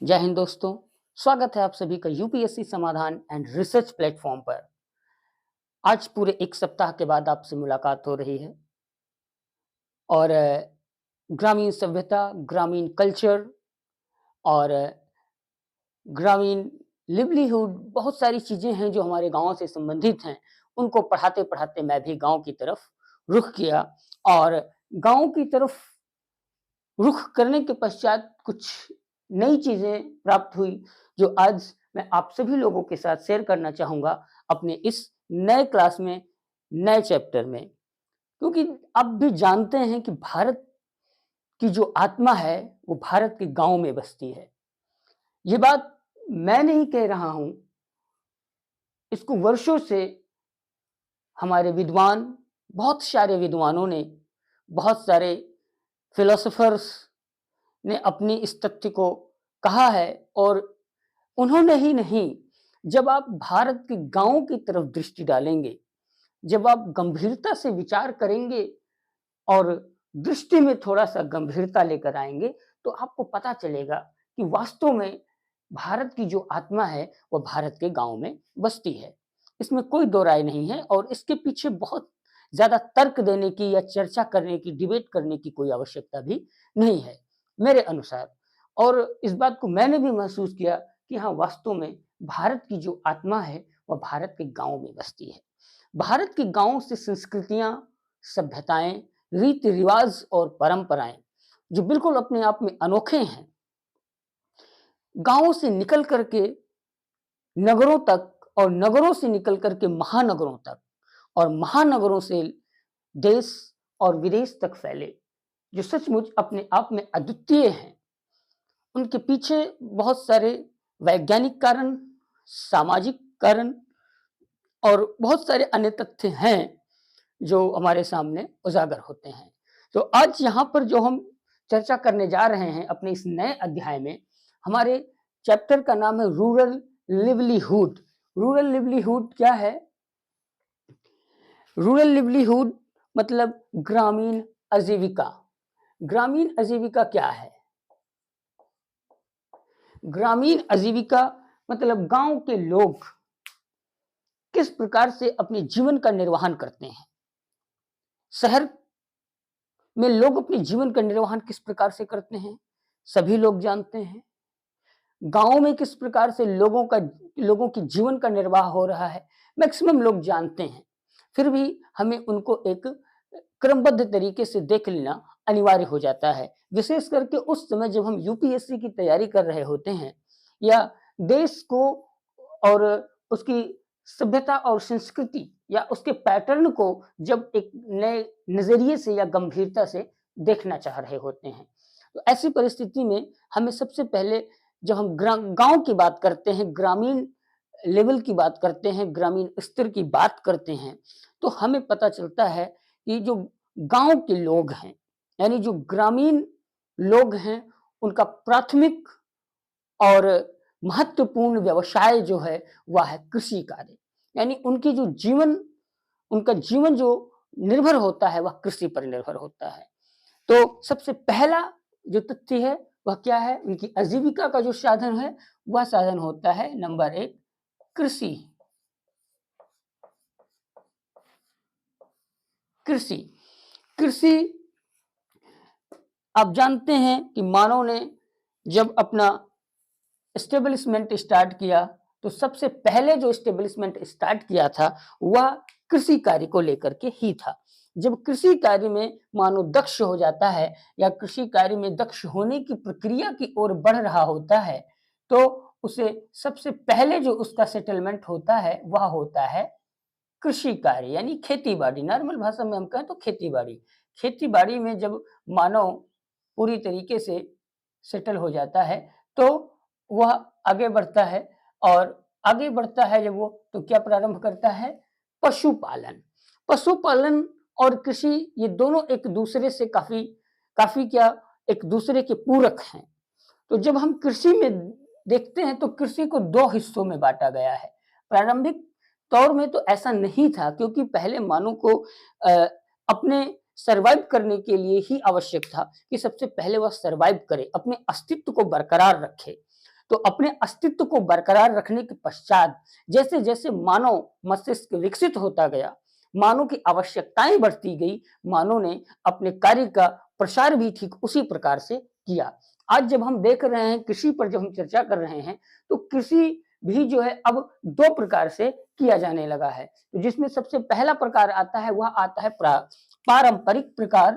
जय हिंद दोस्तों। स्वागत है आप सभी का यूपीएससी समाधान एंड रिसर्च प्लेटफॉर्म पर। आज पूरे एक सप्ताह के बाद आपसे मुलाकात हो रही है और ग्रामीण सभ्यता, ग्रामीण कल्चर और ग्रामीण लिवलीहुड, बहुत सारी चीज़ें हैं जो हमारे गाँव से संबंधित हैं। उनको पढ़ाते-पढ़ाते मैं भी गाँव की तरफ रुख किया और गाँव की तरफ रुख करने के पश्चात कुछ नई चीज़ें प्राप्त हुई, जो आज मैं आप सभी लोगों के साथ शेयर करना चाहूँगा अपने इस नए क्लास में, नए चैप्टर में। क्योंकि आप भी जानते हैं कि भारत की जो आत्मा है, वो भारत के गाँव में बसती है। ये बात मैं नहीं कह रहा हूँ, इसको वर्षों से हमारे विद्वान, बहुत सारे विद्वानों ने, बहुत सारे फिलोसोफर्स ने अपनी इस तथ्य को कहा है और उन्होंने ही नहीं, जब आप भारत के गाँव की तरफ दृष्टि डालेंगे, जब आप गंभीरता से विचार करेंगे और दृष्टि में थोड़ा-सा गंभीरता लेकर आएँगे, तो आपको पता चलेगा कि वास्तव में भारत की जो आत्मा है, वो भारत के गाँव में बसती है। इसमें कोई दो राय नहीं है और इसके पीछे बहुत ज़्यादा तर्क देने की या चर्चा करने की, डिबेट करने की कोई आवश्यकता भी नहीं है, मेरे अनुसार। और इस बात को मैंने भी महसूस किया कि हाँ, वास्तव में भारत की जो आत्मा है, वह भारत के गाँव में बसती है। भारत के गाँव से संस्कृतियाँ, सभ्यताएँ, रीति-रिवाज और परंपराएँ, जो बिल्कुल अपने आप में अनोखे हैं, गाँवों से निकल कर के नगरों तक और नगरों से निकल कर के महानगरों तक और महानगरों से देश और विदेश तक फैले, जो सचमुच अपने आप में अद्वितीय हैं। उनके पीछे बहुत सारे वैज्ञानिक कारण, सामाजिक कारण और बहुत सारे अन्य तथ्य हैं, जो हमारे सामने उजागर होते हैं। तो आज यहाँ पर जो हम चर्चा करने जा रहे हैं अपने इस नए अध्याय में, हमारे चैप्टर का नाम है रूरल लिवलीहुड। रूरल लिवलीहुड क्या है? रूरल लिवलीहुड मतलब ग्रामीण आजीविका। ग्रामीण आजीविका क्या है? ग्रामीण आजीविका मतलब गाँव के लोग किस प्रकार से अपने जीवन का निर्वहन करते हैं। शहर में लोग अपने जीवन का निर्वहन किस प्रकार से करते हैं, सभी लोग जानते हैं। गाँव में किस प्रकार से लोगों की जीवन का निर्वाह हो रहा है, मैक्सिमम लोग जानते हैं। फिर भी हमें उनको एक क्रमबद्ध तरीके से देख लेना अनिवार्य हो जाता है। विशेष करके उस समय जब हम यूपीएससी की तैयारी कर रहे होते हैं या देश को और उसकी सभ्यता और संस्कृति या उसके पैटर्न को जब एक नए नज़रिए से या गंभीरता से देखना चाह रहे होते हैं। तो ऐसी परिस्थिति में हमें सबसे पहले जब हम गाँव की बात करते हैं, ग्रामीण लेवल की बात करते हैं, ग्रामीण स्तर की बात करते हैं, तो हमें पता चलता है कि जो गाँव के लोग हैं, यानी जो ग्रामीण लोग हैं, उनका प्राथमिक और महत्वपूर्ण व्यवसाय जो है, वह है कृषि कार्य। यानी उनका जीवन जो निर्भर होता है, वह कृषि पर निर्भर होता है। तो सबसे पहला जो तथ्य है, वह क्या है? उनकी आजीविका का जो साधन है, वह साधन होता है नंबर 1 कृषि। कृषि कृषि आप जानते हैं कि मानव ने जब अपना एस्टेब्लिशमेंट स्टार्ट किया, तो सबसे पहले जो एस्टेब्लिशमेंट स्टार्ट किया था, वह कृषि कार्य को लेकर के ही था। जब कृषि कार्य में मानव दक्ष हो जाता है या कृषि कार्य में दक्ष होने की प्रक्रिया की ओर बढ़ रहा होता है, तो उसे सबसे पहले जो उसका सेटलमेंट होता है, वह होता है कृषि कार्य यानी खेती-बाड़ी। नॉर्मल भाषा में हम कहें तो खेती-बाड़ी। खेती-बाड़ी में जब मानव पूरी तरीके से सेटल हो जाता है, तो वह आगे बढ़ता है और आगे बढ़ता है जब वो, तो क्या प्रारंभ करता है? पशुपालन। पशुपालन और कृषि ये दोनों एक दूसरे से काफ़ी काफ़ी क्या एक दूसरे के पूरक हैं। तो जब हम कृषि में देखते हैं तो कृषि को 2 हिस्सों में बाँटा गया है। प्रारंभिक तौर में तो ऐसा नहीं था, क्योंकि पहले मानव को अ, अपने सर्वाइव करने के लिए ही आवश्यक था कि सबसे पहले वह सर्वाइव करे, अपने अस्तित्व को बरकरार रखे। तो अपने अस्तित्व को बरकरार रखने के पश्चात जैसे जैसे मानव मस्तिष्क विकसित होता गया, मानव की आवश्यकताएं बढ़ती गई, मानव ने अपने कार्य का प्रसार भी ठीक उसी प्रकार से किया। आज जब हम देख रहे हैं कृषि पर, जब हम चर्चा कर रहे हैं, तो कृषि भी जो है अब 2 प्रकार से किया जाने लगा है। तो जिसमें सबसे पहला प्रकार आता है, वह आता है पारंपरिक प्रकार,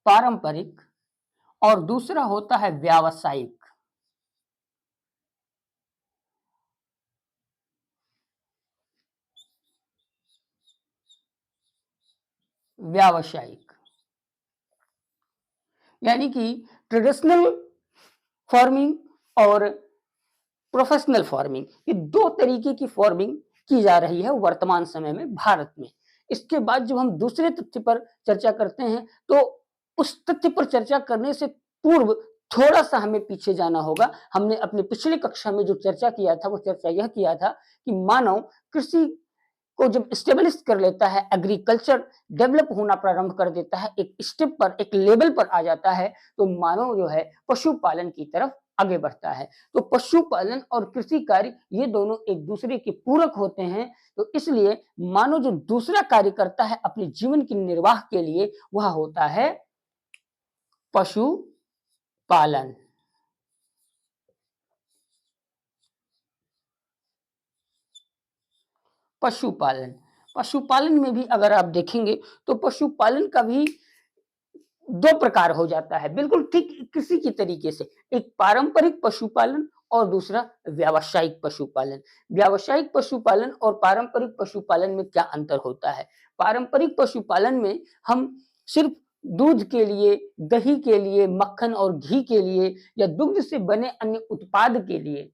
पारंपरिक, और दूसरा होता है व्यावसायिक। व्यावसायिक यानी कि ट्रेडिशनल फार्मिंग और प्रोफेशनल फार्मिंग, ये 2 तरीके की फार्मिंग की जा रही है वर्तमान समय में भारत में। इसके बाद जब हम दूसरे तथ्य पर चर्चा करते हैं, तो उस तथ्य पर चर्चा करने से पूर्व थोड़ा-सा हमें पीछे जाना होगा। हमने अपने पिछली कक्षा में जो चर्चा किया था, वो चर्चा यह किया था कि मानव कृषि को जब स्टेब्लिश कर लेता है, एग्रीकल्चर डेवलप होना प्रारंभ कर देता है, एक स्टेप पर, एक लेवल पर आ जाता है, तो मानव जो है पशुपालन की तरफ आगे बढ़ता है। तो पशुपालन और कृषि कार्य ये दोनों एक दूसरे के पूरक होते हैं। तो इसलिए मानव जो दूसरा कार्य करता है अपने जीवन के निर्वाह के लिए, वह होता है पशुपालन। पशुपालन, पशुपालन में भी अगर आप देखेंगे, तो पशुपालन का भी 2 प्रकार हो जाता है, बिल्कुल ठीक किसी की तरीके से। एक पारंपरिक पशुपालन और दूसरा व्यावसायिक पशुपालन। व्यावसायिक पशुपालन और पारंपरिक पशुपालन में क्या अंतर होता है? पारंपरिक पशुपालन में हम सिर्फ दूध के लिए, दही के लिए, मक्खन और घी के लिए या दुग्ध से बने अन्य उत्पाद के लिए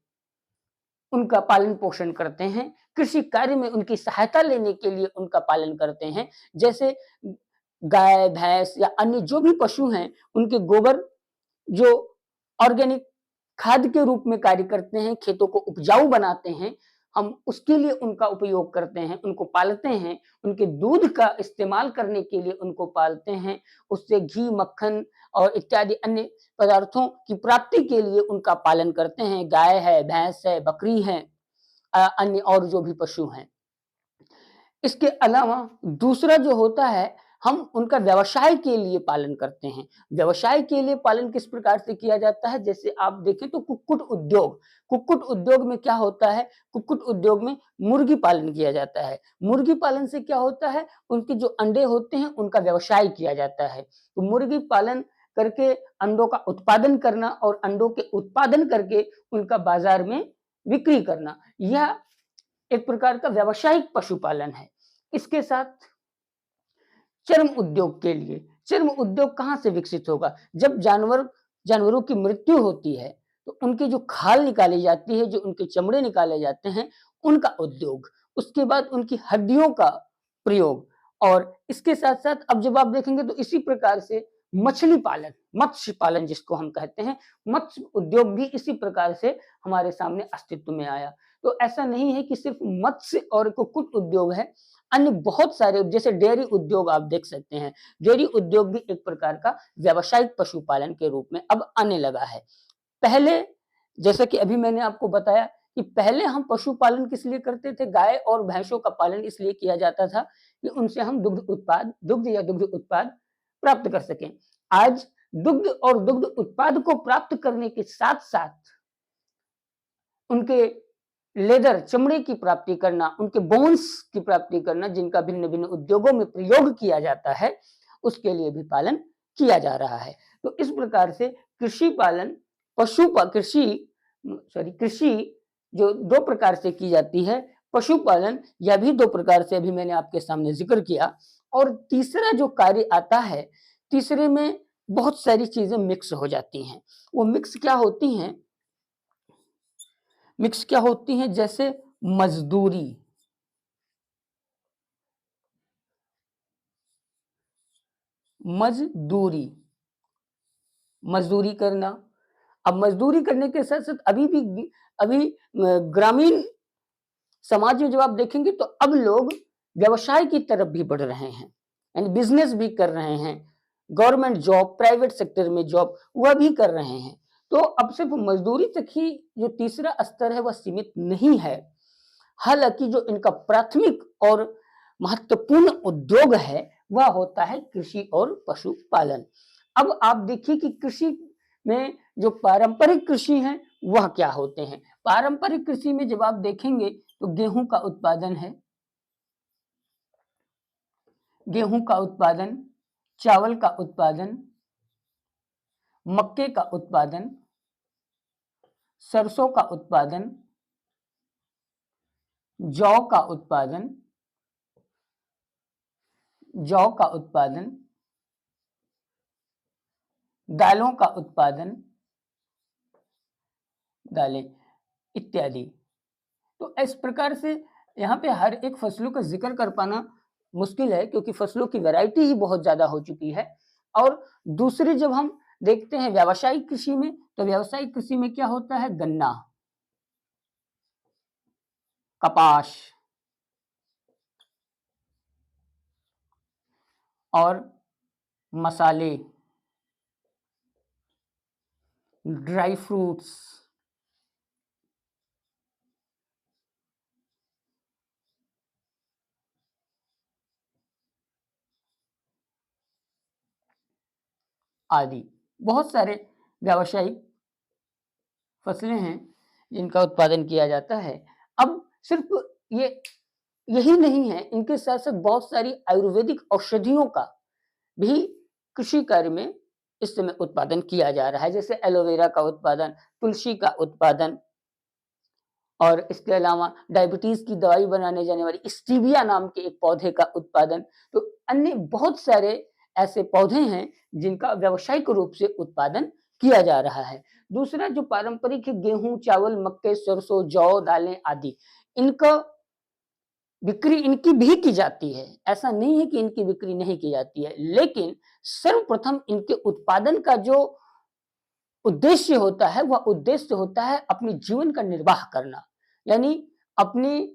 उनका पालन-पोषण करते हैं। कृषि कार्य में उनकी सहायता लेने के लिए उनका पालन करते हैं। जैसे गाय, भैंस या अन्य जो भी पशु हैं, उनके गोबर जो ऑर्गेनिक खाद के रूप में कार्य करते हैं, खेतों को उपजाऊ बनाते हैं, हम उसके लिए उनका उपयोग करते हैं, उनको पालते हैं, उनके दूध का इस्तेमाल करने के लिए उनको पालते हैं, उससे घी, मक्खन और इत्यादि अन्य पदार्थों की प्राप्ति के लिए उनका पालन करते हैं। गाय है, भैंस है, बकरी है, अन्य और जो भी पशु हैं। इसके अलावा दूसरा जो होता है, हम उनका व्यवसाय के लिए पालन करते हैं। व्यवसाय के लिए पालन किस प्रकार से किया जाता है? जैसे आप देखें तो कुक्कुट उद्योग, कुक्कुट उद्योग में क्या होता है? कुक्कुट उद्योग में मुर्गी पालन किया जाता है। मुर्गी पालन से क्या होता है? उनके जो अंडे होते हैं, उनका व्यवसाय किया जाता है। तो मुर्गी पालन करके अंडों का उत्पादन करना और अंडों के उत्पादन करके उनका बाजार में बिक्री करना, यह एक प्रकार का व्यावसायिक पशुपालन है। इसके साथ चर्म उद्योग के लिए, चर्म उद्योग कहाँ से विकसित होगा? जब जानवरों की मृत्यु होती है, तो उनकी जो खाल निकाली जाती है, जो उनके चमड़े निकाले जाते हैं, उनका उद्योग। उसके बाद उनकी हड्डियों का प्रयोग, और इसके साथ-साथ अब जब आप देखेंगे तो इसी प्रकार से मछली पालन, मत्स्य पालन जिसको हम कहते हैं, मत्स्य उद्योग भी इसी प्रकार से हमारे सामने अस्तित्व में आया। तो ऐसा नहीं है कि सिर्फ मत्स्य और कुक्कुट उद्योग है, अन्य बहुत सारे जैसे डेयरी उद्योग आप देख सकते हैं। डेयरी उद्योग भी एक प्रकार का व्यावसायिक पशुपालन के रूप में अब आने लगा है। पहले, जैसा कि अभी मैंने आपको बताया कि पहले हम पशुपालन किस लिए करते थे? गाय और भैंसों का पालन इसलिए किया जाता था कि उनसे हम दुग्ध या दुग्ध उत्पाद प्राप्त कर सकें। आज दुग्ध और दुग्ध उत्पाद को प्राप्त करने के साथ-साथ उनके लेदर, चमड़े की प्राप्ति करना, उनके बोन्स की प्राप्ति करना, जिनका भिन्न-भिन्न उद्योगों में प्रयोग किया जाता है, उसके लिए भी पालन किया जा रहा है। तो इस प्रकार से कृषि पालन, कृषि जो 2 प्रकार से की जाती है, पशुपालन यह भी 2 प्रकार से अभी मैंने आपके सामने ज़िक्र किया। और तीसरा जो कार्य आता है, तीसरे में बहुत सारी चीज़ें मिक्स हो जाती हैं। वो मिक्स क्या होती हैं? मिक्स क्या होती हैं? जैसे मजदूरी, मजदूरी, मजदूरी करना। अब मजदूरी करने के साथ-साथ अभी ग्रामीण समाज में जब आप देखेंगे तो अब लोग व्यवसाय की तरफ भी बढ़ रहे हैं, यानी बिजनेस भी कर रहे हैं, गवर्नमेंट जॉब, प्राइवेट सेक्टर में जॉब वह भी कर रहे हैं। तो अब सिर्फ मजदूरी तक ही जो तीसरा स्तर है वह सीमित नहीं है। हालांकि जो इनका प्राथमिक और महत्वपूर्ण उद्योग है वह होता है कृषि और पशुपालन। अब आप देखिए कि कृषि में जो पारंपरिक कृषि है वह क्या होते हैं। पारंपरिक कृषि में जब आप देखेंगे तो गेहूं का उत्पादन है, गेहूं का उत्पादन, चावल का उत्पादन, मक्के का उत्पादन, सरसों का उत्पादन, जौ का उत्पादन, जौ का उत्पादन, दालों का उत्पादन, दालें इत्यादि। तो इस प्रकार से यहाँ पे हर एक फसलों का जिक्र कर पाना मुश्किल है, क्योंकि फसलों की वैरायटी ही बहुत ज्यादा हो चुकी है। और दूसरी जब हम देखते हैं व्यावसायिक कृषि में, तो व्यावसायिक कृषि में क्या होता है, गन्ना, कपास और मसाले, ड्राई फ्रूट्स, आदि बहुत सारे व्यावसायिक फसलें हैं जिनका उत्पादन किया जाता है। अब सिर्फ ये यही नहीं है, इनके साथ साथ बहुत सारी आयुर्वेदिक औषधियों का भी कृषि कार्य में इस समय उत्पादन किया जा रहा है, जैसे एलोवेरा का उत्पादन, तुलसी का उत्पादन, और इसके अलावा डायबिटीज की दवाई बनाने जाने वाली स्टीविया नाम के एक पौधे का उत्पादन। तो अन्य बहुत सारे ऐसे पौधे हैं जिनका व्यावसायिक रूप से उत्पादन किया जा रहा है। दूसरा जो पारंपरिक है, गेहूं, चावल, मक्के, सरसों, जौ, दालें आदि, इनका बिक्री इनकी भी की जाती है। ऐसा नहीं है कि इनकी बिक्री नहीं की जाती है, लेकिन सर्वप्रथम इनके उत्पादन का जो उद्देश्य होता है वह उद्देश्य होता है अपने जीवन का निर्वाह करना, यानी अपने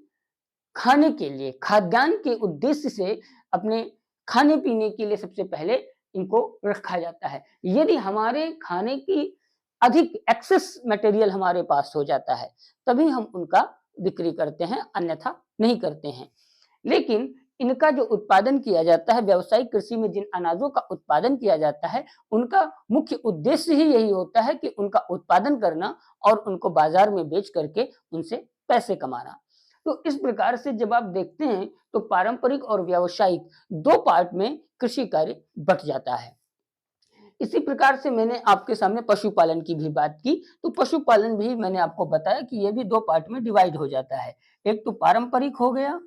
खाने के लिए, खाद्यान्न के उद्देश्य से अपने खाने पीने के लिए सबसे पहले इनको रखा जाता है। यदि हमारे खाने की अधिक एक्सेस मटेरियल हमारे पास हो जाता है तभी हम उनका बिक्री करते हैं, अन्यथा नहीं करते हैं। लेकिन इनका जो उत्पादन किया जाता है, व्यावसायिक कृषि में जिन अनाजों का उत्पादन किया जाता है, उनका मुख्य उद्देश्य ही यही होता है कि उनका उत्पादन करना और उनको बाजार में बेच करके उनसे पैसे कमाना। तो इस प्रकार से जब आप देखते हैं तो पारंपरिक और व्यावसायिक दो पार्ट में कृषि कार्य बट जाता है। इसी प्रकार से मैंने आपके सामने पशुपालन की भी बात की, तो पशुपालन भी मैंने आपको बताया कि यह भी दो पार्ट में डिवाइड हो जाता है। एक तो पारंपरिक हो गया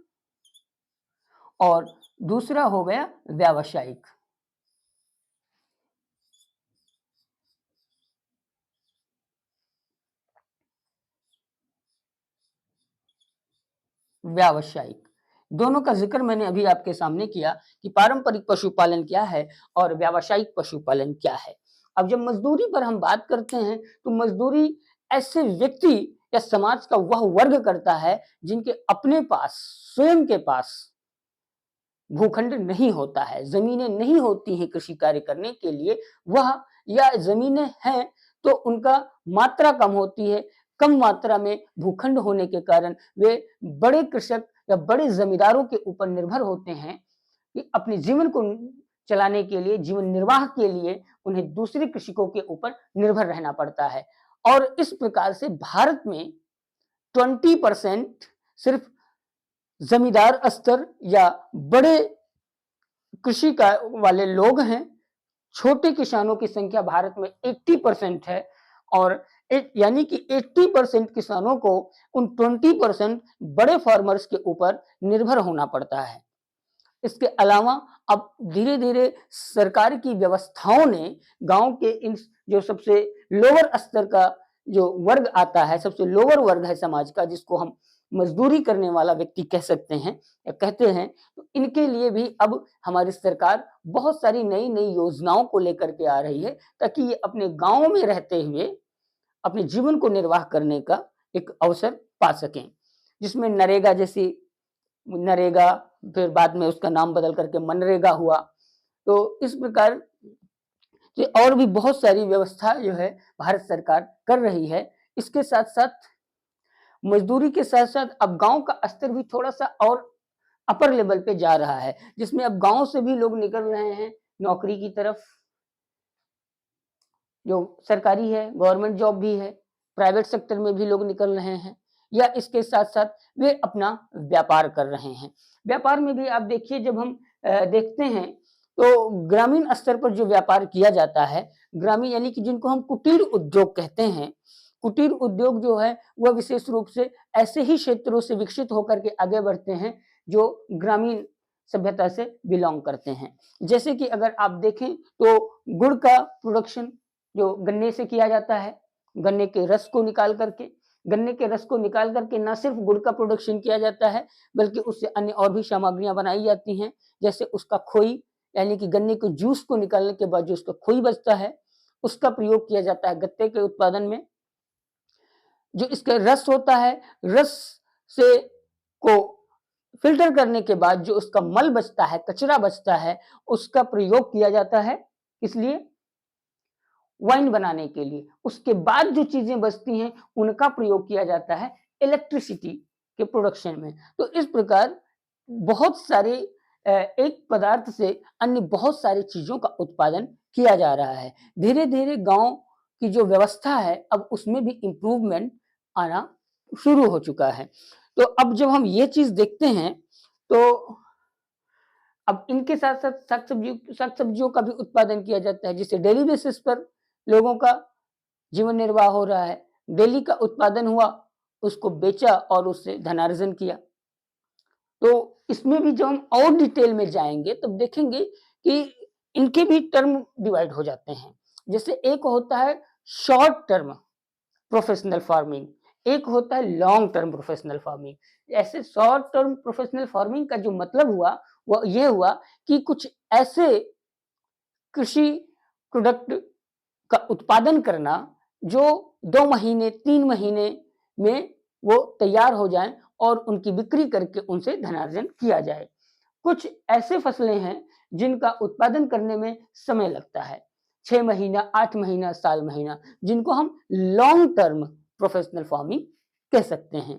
और दूसरा हो गया व्यावसायिक। व्यावसायिक दोनों का जिक्र मैंने अभी आपके सामने किया कि पारंपरिक पशुपालन क्या है और व्यावसायिक पशुपालन क्या है। अब जब मजदूरी पर हम बात करते हैं तो मजदूरी ऐसे व्यक्ति या समाज का वह वर्ग करता है जिनके अपने पास, स्वयं के पास भूखंड नहीं होता है, जमीनें नहीं होती हैं कृषि कार्य करने के लिए, वह या जमीनें हैं तो उनका मात्रा कम होती है, कम मात्रा में भूखंड होने के कारण वे बड़े कृषक या बड़े जमींदारों के ऊपर निर्भर होते हैं कि अपने जीवन को चलाने के लिए, जीवन निर्वाह के लिए उन्हें दूसरे कृषकों के ऊपर निर्भर रहना पड़ता है। और इस प्रकार से भारत में 20% सिर्फ जमींदार स्तर या बड़े कृषि का वाले लोग हैं। छोटे किसानों की संख्या भारत में 80% है और यानी कि 80% किसानों को उन 20% बड़े फार्मर्स के ऊपर निर्भर होना पड़ता है। इसके अलावा अब धीरे-धीरे सरकार की व्यवस्थाओं ने गांव के इन जो सबसे लोअर स्तर का जो वर्ग आता है, सबसे लोअर वर्ग है समाज का, जिसको हम मजदूरी करने वाला व्यक्ति कह सकते हैं या कहते हैं, तो इनके लिए भी अब हमारी सरकार बहुत सारी नई-नई योजनाओं को लेकर के आ रही है ताकि ये अपने गाँव में रहते हुए अपने जीवन को निर्वाह करने का एक अवसर पा सकें। जिसमें नरेगा जैसी नरेगा, फिर बाद में उसका नाम बदल करके मनरेगा हुआ। तो इस प्रकार से और भी बहुत सारी व्यवस्था जो है भारत सरकार कर रही है। इसके साथ-साथ मज़दूरी के साथ-साथ अब गाँव का स्तर भी थोड़ा-सा और अपर लेवल पे जा रहा है, जिसमें अब गाँव से भी लोग निकल रहे हैं नौकरी की तरफ। जो सरकारी है, गवर्नमेंट जॉब भी है, प्राइवेट सेक्टर में भी लोग निकल रहे हैं, या इसके साथ-साथ वे अपना व्यापार कर रहे हैं। व्यापार में भी आप देखिए, जब हम देखते हैं तो ग्रामीण स्तर पर जो व्यापार किया जाता है, ग्रामीण यानी कि जिनको हम कुटीर उद्योग कहते हैं, कुटीर उद्योग जो है वह विशेष रूप से ऐसे ही क्षेत्रों से विकसित होकर के आगे बढ़ते हैं जो ग्रामीण सभ्यता से बिलॉन्ग करते हैं। जैसे कि अगर आप देखें तो गुड़ का प्रोडक्शन जो गन्ने से किया जाता है, गन्ने के रस को निकाल करके, गन्ने के रस को निकाल करके ना सिर्फ गुड़ का प्रोडक्शन किया जाता है, बल्कि उससे अन्य और भी सामग्रियाँ बनाई जाती हैं। जैसे उसका खोई, यानी कि गन्ने के जूस को निकालने के बाद जो उसका खोई बचता है, उसका प्रयोग किया जाता है गत्ते के उत्पादन में। जो इसका रस होता है, रस से को फ़िल्टर करने के बाद जो उसका मल बचता है, कचरा बचता है, उसका प्रयोग किया जाता है, किस लिए? वाइन बनाने के लिए। उसके बाद जो चीज़ें बचती हैं, उनका प्रयोग किया जाता है इलेक्ट्रिसिटी के प्रोडक्शन में। तो इस प्रकार बहुत सारे एक पदार्थ से अन्य बहुत सारी चीज़ों का उत्पादन किया जा रहा है। धीरे-धीरे गाँव की जो व्यवस्था है, अब उसमें भी इम्प्रूवमेंट आना शुरू हो चुका है। तो अब जब हम ये चीज़ देखते हैं, तो अब इनके साथ-साथ साग-सब्जियों का भी उत्पादन किया जाता है, जिससे डेली बेसिस पर लोगों का जीवन निर्वाह हो रहा है। डेली का उत्पादन हुआ, उसको बेचा और उससे धनार्जन किया। तो इसमें भी जब हम और डिटेल में जाएँगे, तब देखेंगे कि इनके भी टर्म डिवाइड हो जाते हैं। जैसे एक होता है शॉर्ट टर्म प्रोफेशनल फार्मिंग, एक होता है लॉन्ग टर्म प्रोफेशनल फार्मिंग। ऐसे शॉर्ट टर्म प्रोफेशनल फार्मिंग का जो मतलब हुआ, वो ये हुआ कि कुछ ऐसे कृषि प्रोडक्ट का उत्पादन करना जो 2 महीने, 3 महीने में वो तैयार हो जाएँ और उनकी बिक्री करके उनसे धनार्जन किया जाए। कुछ ऐसे फसलें हैं जिनका उत्पादन करने में समय लगता है, 6 महीना, 8 महीना, साल महीना, जिनको हम लॉन्ग टर्म प्रोफेशनल फार्मिंग कह सकते हैं।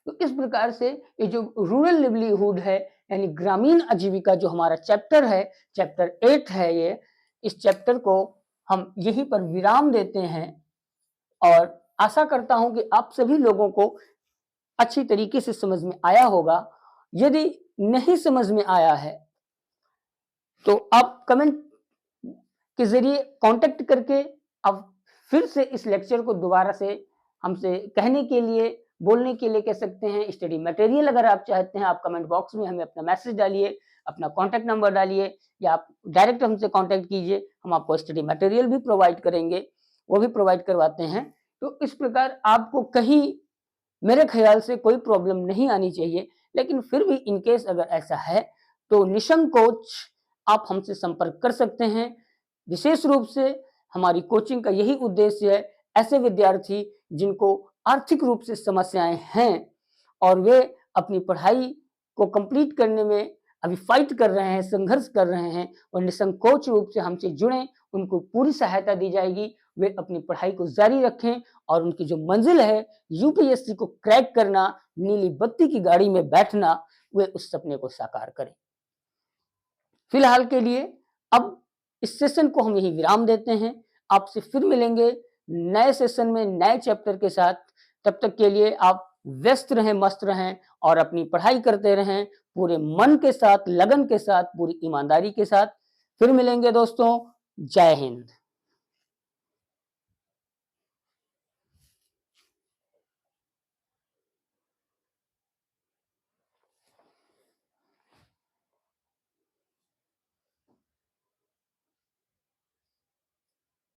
तो इस प्रकार से ये जो रूरल लिवलीहुड है, यानी ग्रामीण आजीविका जो हमारा चैप्टर है, चैप्टर 8 है ये, इस चैप्टर को हम यहीं पर विराम देते हैं और आशा करता हूँ कि आप सभी लोगों को अच्छी तरीके से समझ में आया होगा। यदि नहीं समझ में आया है, तो आप कमेंट के ज़रिए कॉन्टैक्ट करके आप फिर से इस लेक्चर को दोबारा से हमसे कहने के लिए, बोलने के लिए कह सकते हैं। स्टडी मटेरियल अगर आप चाहते हैं, आप कमेंट बॉक्स में हमें अपना मैसेज डालिए, अपना कॉन्टैक्ट नंबर डालिए, या आप डायरेक्ट हमसे कॉन्टैक्ट कीजिए। हम आपको स्टडी मटेरियल भी प्रोवाइड करेंगे, वो भी प्रोवाइड करवाते हैं। तो इस प्रकार आपको कहीं मेरे ख़्याल से कोई प्रॉब्लम नहीं आनी चाहिए, लेकिन फिर भी इन केस अगर ऐसा है, तो निसंकोच आप हमसे संपर्क कर सकते हैं। विशेष रूप से हमारी कोचिंग का यही उद्देश्य है, ऐसे विद्यार्थी जिनको आर्थिक रूप से समस्याएँ हैं और वे अपनी पढ़ाई को कंप्लीट करने में अभी फाइट कर रहे हैं, संघर्ष कर रहे हैं, और निसंकोच रूप से हमसे जुड़ें, उनको पूरी सहायता दी जाएगी। वे अपनी पढ़ाई को जारी रखें और उनकी जो मंजिल है यूपीएससी को क्रैक करना, नीली बत्ती की गाड़ी में बैठना, वे उस सपने को साकार करें। फिलहाल के लिए अब इस सेशन को हम यहीं विराम देते हैं। आपसे फिर मिलेंगे नए सेशन में नए चैप्टर के साथ। तब तक के लिए आप व्यस्त रहें, मस्त रहें और अपनी पढ़ाई करते रहें, पूरे मन के साथ, लगन के साथ, पूरी ईमानदारी के साथ। फिर मिलेंगे दोस्तों। जय हिंद।